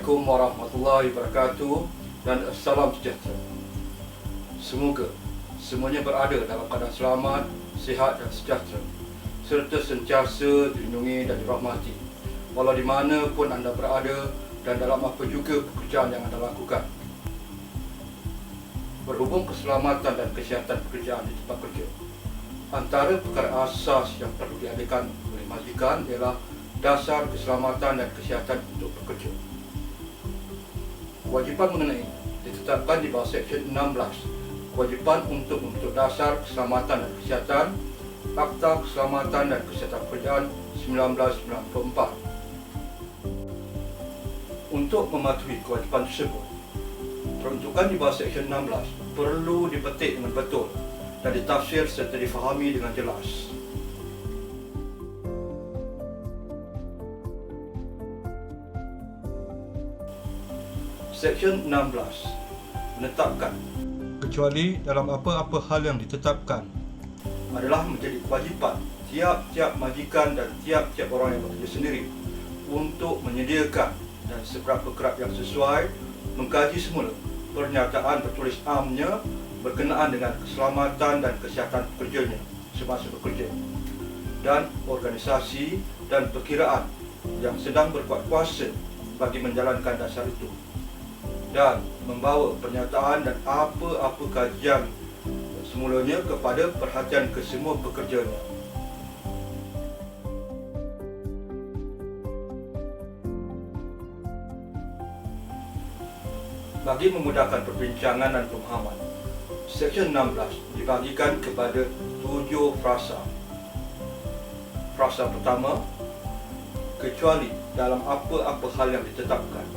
Assalamualaikum warahmatullahi wabarakatuh dan salam sejahtera. Semoga semuanya berada dalam keadaan selamat, sihat dan sejahtera, serta sentiasa dilindungi dan dirahmati walau di mana pun anda berada dan dalam apa juga pekerjaan yang anda lakukan. Berhubung keselamatan dan kesihatan pekerjaan di tempat kerja, antara perkara asas yang perlu diadakan oleh majikan ialah dasar keselamatan dan kesihatan untuk pekerja. Kewajipan mengenai ditetapkan di bawah Seksyen 16, Kewajipan untuk membentuk dasar keselamatan dan kesihatan, Akta Keselamatan dan Kesihatan Pekerjaan 1994. Untuk mematuhi kewajipan tersebut, peruntukan di bawah Seksyen 16 perlu dipetik dengan betul dan ditafsir serta difahami dengan jelas. Seksyen 16 menetapkan, kecuali dalam apa-apa hal yang ditetapkan, adalah menjadi kewajipan tiap-tiap majikan dan tiap-tiap orang yang bekerja sendiri untuk menyediakan dan seberapa kerap yang sesuai mengkaji semula pernyataan bertulis amnya berkenaan dengan keselamatan dan kesihatan pekerjanya semasa bekerja, dan organisasi dan perkiraan yang sedang berkuat kuasa bagi menjalankan dasar itu, dan membawa pernyataan dan apa-apa kajian semulanya kepada perhatian kesemua pekerjanya. Bagi memudahkan perbincangan dan pemahaman, Seksyen 16 dibagikan kepada 7 frasa. Frasa pertama, kecuali dalam apa-apa hal yang ditetapkan.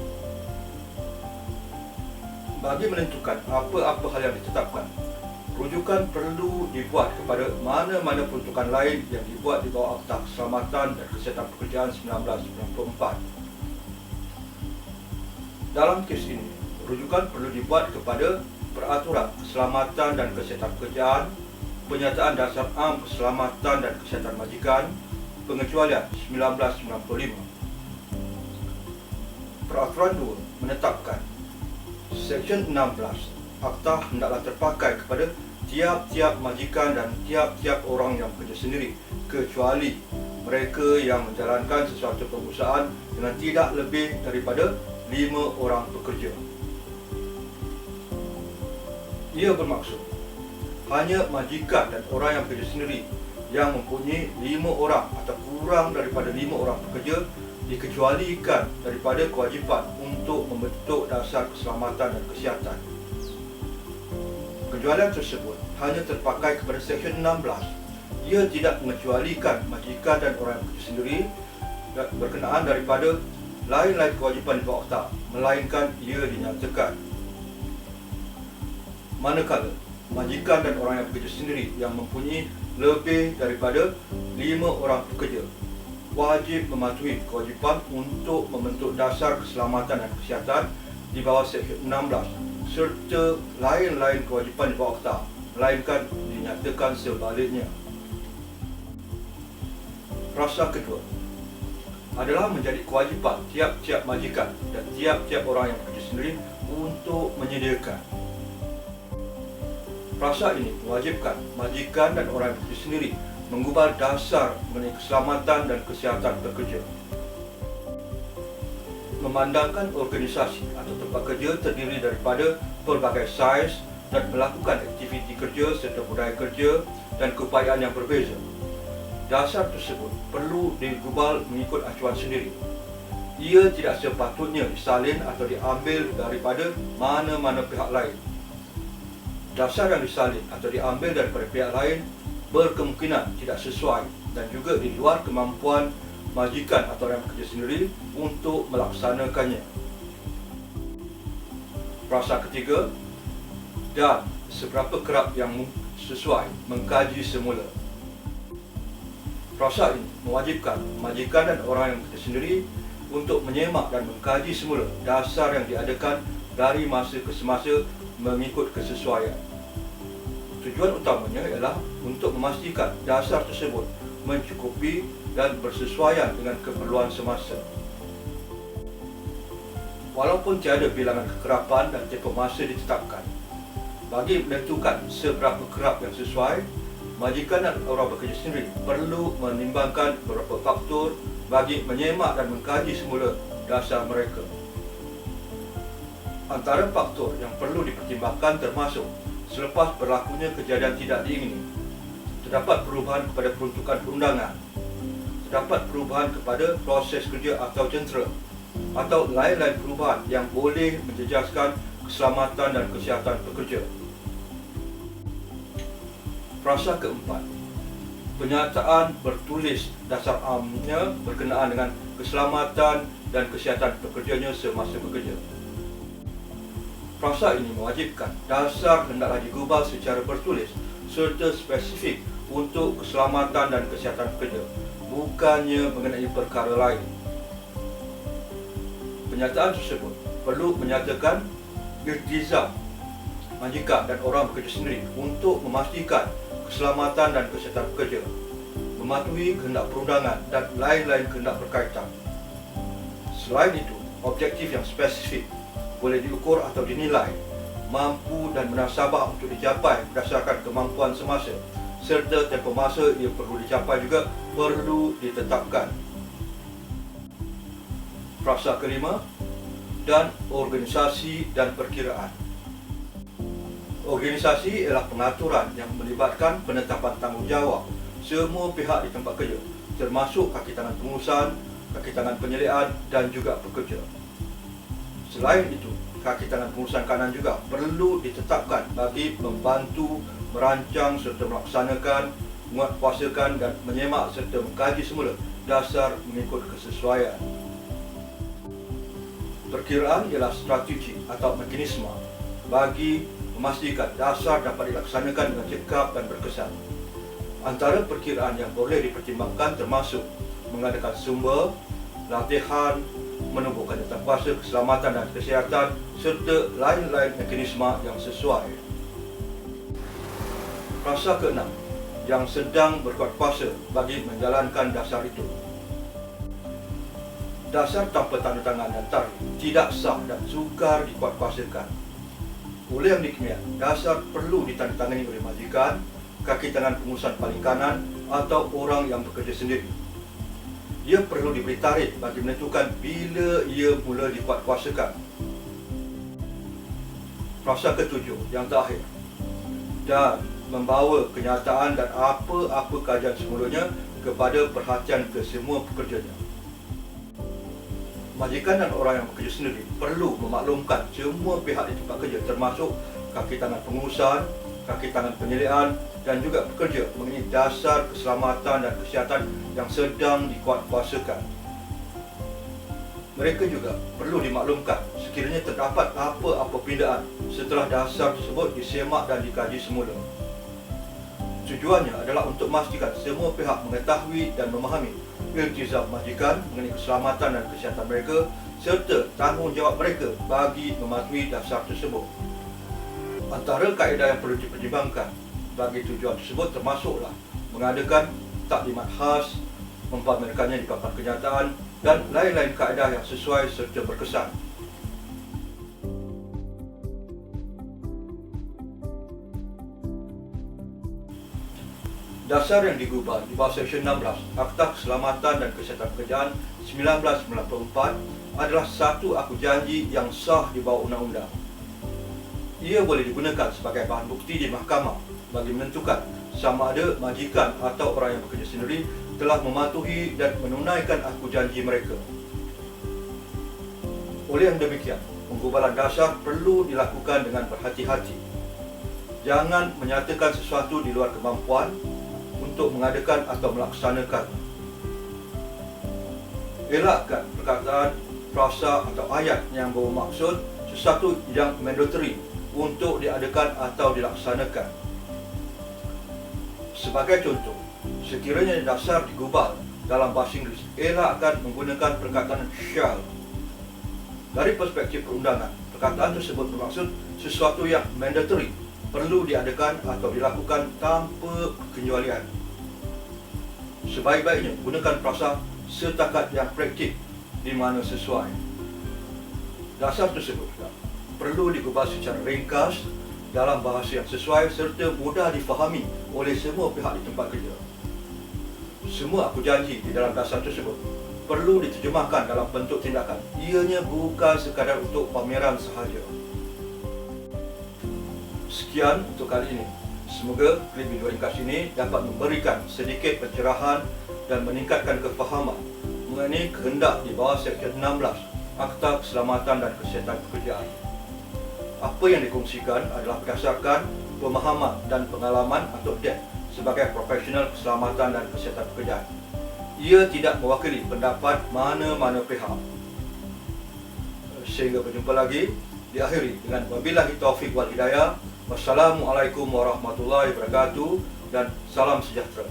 Bagi menentukan apa-apa hal yang ditetapkan, rujukan perlu dibuat kepada mana-mana peruntukan lain yang dibuat di bawah Akta Keselamatan dan Kesihatan Pekerjaan 1994. Dalam kes ini, rujukan perlu dibuat kepada Peraturan Keselamatan dan Kesihatan Pekerjaan, Penyataan Dasar Am Keselamatan dan Kesihatan Majikan, Pengecualian 1995. Peraturan 2 menetapkan Seksyen 16 Akta hendaklah terpakai kepada tiap-tiap majikan dan tiap-tiap orang yang bekerja sendiri, kecuali mereka yang menjalankan sesuatu pengurusan dengan tidak lebih daripada 5 orang pekerja. Ia bermaksud hanya majikan dan orang yang bekerja sendiri yang mempunyai 5 orang atau kurang daripada 5 orang pekerja dikecualikan daripada kewajipan untuk membentuk dasar keselamatan dan kesihatan. Pengecualian tersebut hanya terpakai kepada Seksyen 16. Ia tidak mengecualikan majikan dan orang yang bekerja sendiri berkenaan daripada lain-lain kewajipan di bawah Akta, melainkan ia dinyatakan manakala majikan dan orang yang bekerja sendiri yang mempunyai lebih daripada 5 orang pekerja wajib mematuhi kewajipan untuk membentuk dasar keselamatan dan kesihatan di bawah Seksyen 16 serta lain-lain kewajipan di bawah Akta, melainkan dinyatakan sebaliknya. Frasa kedua adalah menjadi kewajipan tiap-tiap majikan dan tiap-tiap orang yang bekerja sendiri untuk menyediakan. Frasa ini mewajibkan majikan dan orang yang bekerja sendiri menggubal dasar mengenai keselamatan dan kesihatan pekerja. Memandangkan organisasi atau tempat kerja terdiri daripada pelbagai saiz dan melakukan aktiviti kerja serta budaya kerja dan keupayaan yang berbeza, dasar tersebut perlu digubal mengikut acuan sendiri. Ia tidak sepatutnya disalin atau diambil daripada mana-mana pihak lain. Dasar yang disalin atau diambil daripada pihak lain berkemungkinan tidak sesuai dan juga di luar kemampuan majikan atau orang bekerja sendiri untuk melaksanakannya. Frasa ketiga, dan seberapa kerap yang sesuai mengkaji semula. Frasa ini mewajibkan majikan dan orang yang bekerja sendiri untuk menyemak dan mengkaji semula dasar yang diadakan dari masa ke semasa mengikut kesesuaian. Tujuan utamanya ialah untuk memastikan dasar tersebut mencukupi dan bersesuaian dengan keperluan semasa. Walaupun tiada bilangan kekerapan dan tempoh masa ditetapkan, bagi menentukan seberapa kerap yang sesuai, majikan dan orang bekerja sendiri perlu menimbangkan beberapa faktor bagi menyemak dan mengkaji semula dasar mereka. Antara faktor yang perlu dipertimbangkan termasuk selepas berlakunya kejadian tidak diingini, terdapat perubahan kepada peruntukan perundangan, terdapat perubahan kepada proses kerja atau jentera, atau lain-lain perubahan yang boleh menjejaskan keselamatan dan kesihatan pekerja. Frasa keempat, penyataan bertulis dasar amnya berkenaan dengan keselamatan dan kesihatan pekerjanya semasa bekerja. Frasa ini mewajibkan dasar hendaklah digubal secara bertulis serta spesifik untuk keselamatan dan kesihatan pekerja, bukannya mengenai perkara lain. Penyataan tersebut perlu menyatakan iltizam majikan dan orang bekerja sendiri untuk memastikan keselamatan dan kesihatan pekerja, mematuhi kehendak perundangan dan lain-lain kehendak berkaitan. Selain itu, objektif yang spesifik boleh diukur atau dinilai mampu dan munasabah untuk dicapai berdasarkan kemampuan semasa, serta tempoh masa ia perlu dicapai juga perlu ditetapkan. Frasa kelima, dan organisasi dan perkiraan. Organisasi ialah pengaturan yang melibatkan penetapan tanggungjawab semua pihak di tempat kerja, termasuk kaki tangan pengurusan, kaki tangan penyelidikan dan juga pekerja. Selain itu, kaki tangan pengurusan kanan juga perlu ditetapkan bagi membantu merancang serta melaksanakan, menguatkuasakan dan menyemak serta mengkaji semula dasar mengikut kesesuaian. Perkiraan ialah strategi atau mekanisme bagi memastikan dasar dapat dilaksanakan dengan cekap dan berkesan. Antara perkiraan yang boleh dipertimbangkan termasuk mengadakan sumber, latihan, menumbuhkan jawatankuasa keselamatan dan kesihatan serta lain-lain mekanisme yang sesuai. Frasa keenam, yang sedang berkuatkuasa bagi menjalankan dasar itu. Dasar tanpa tanda tangan dan tarikh tidak sah dan sukar dikuatkuasakan. Oleh yang demikian, dasar perlu ditandatangani oleh majikan, kaki tangan pengurusan paling kanan atau orang yang bekerja sendiri. Ia perlu diberi tarikh bagi menentukan bila ia mula dikuatkuasakan. Frasa ketujuh, yang terakhir, dan membawa kenyataan dan apa-apa kajian semulanya kepada perhatian kesemua pekerjanya. Majikan dan orang yang bekerja sendiri perlu memaklumkan semua pihak di tempat kerja termasuk kaki tangan pengurusan, kaki tangan penyelidikan dan juga pekerja mengenai dasar keselamatan dan kesihatan yang sedang dikuatkuasakan. Mereka juga perlu dimaklumkan sekiranya terdapat apa-apa pindaan setelah dasar tersebut disemak dan dikaji semula. Tujuannya adalah untuk memastikan semua pihak mengetahui dan memahami iltizam majikan mengenai keselamatan dan kesihatan mereka serta tanggungjawab mereka bagi mematuhi dasar tersebut. Antara kaedah yang perlu dipertimbangkan bagi tujuan tersebut termasuklah mengadakan taklimat khas, mempamerkannya di papan kenyataan dan lain-lain kaedah yang sesuai serta berkesan. Dasar yang digubal di bawah Seksyen 16 Akta Keselamatan dan Kesihatan Pekerjaan 1994 adalah satu aku janji yang sah di bawah undang-undang. Ia boleh digunakan sebagai bahan bukti di mahkamah bagi menentukan sama ada majikan atau orang yang bekerja sendiri telah mematuhi dan menunaikan aku janji mereka. Oleh yang demikian, penggubalan dasar perlu dilakukan dengan berhati-hati. Jangan menyatakan sesuatu di luar kemampuan untuk mengadakan atau melaksanakan. Elakkan perkataan, frasa atau ayat yang bermaksud sesuatu yang mandatory untuk diadakan atau dilaksanakan. Sebagai contoh, sekiranya dasar digubal dalam bahasa Inggeris, elakkan menggunakan perkataan shall. Dari perspektif perundangan, perkataan tersebut bermaksud sesuatu yang mandatory, perlu diadakan atau dilakukan tanpa pengecualian. Sebaik-baiknya gunakan frasa setakat yang praktik di mana sesuai. Dasar tersebut perlu dikubah secara ringkas dalam bahasa yang sesuai serta mudah difahami oleh semua pihak di tempat kerja. Semua aku janji di dalam dasar tersebut perlu diterjemahkan dalam bentuk tindakan. Ianya bukan sekadar untuk pameran sahaja. Sekian untuk kali ini. Semoga klip video ringkas ini dapat memberikan sedikit pencerahan dan meningkatkan kefahaman mengenai kehendak di bawah Seksyen 16 Akta Keselamatan dan Kesihatan Pekerjaan. Apa yang dikongsikan adalah berdasarkan pemahaman dan pengalaman atau DEP sebagai profesional keselamatan dan kesihatan pekerjaan. Ia tidak mewakili pendapat mana-mana pihak. Sehingga berjumpa lagi, diakhiri dengan wabillahi taufiq wal hidayah. Wassalamualaikum warahmatullahi wabarakatuh dan salam sejahtera.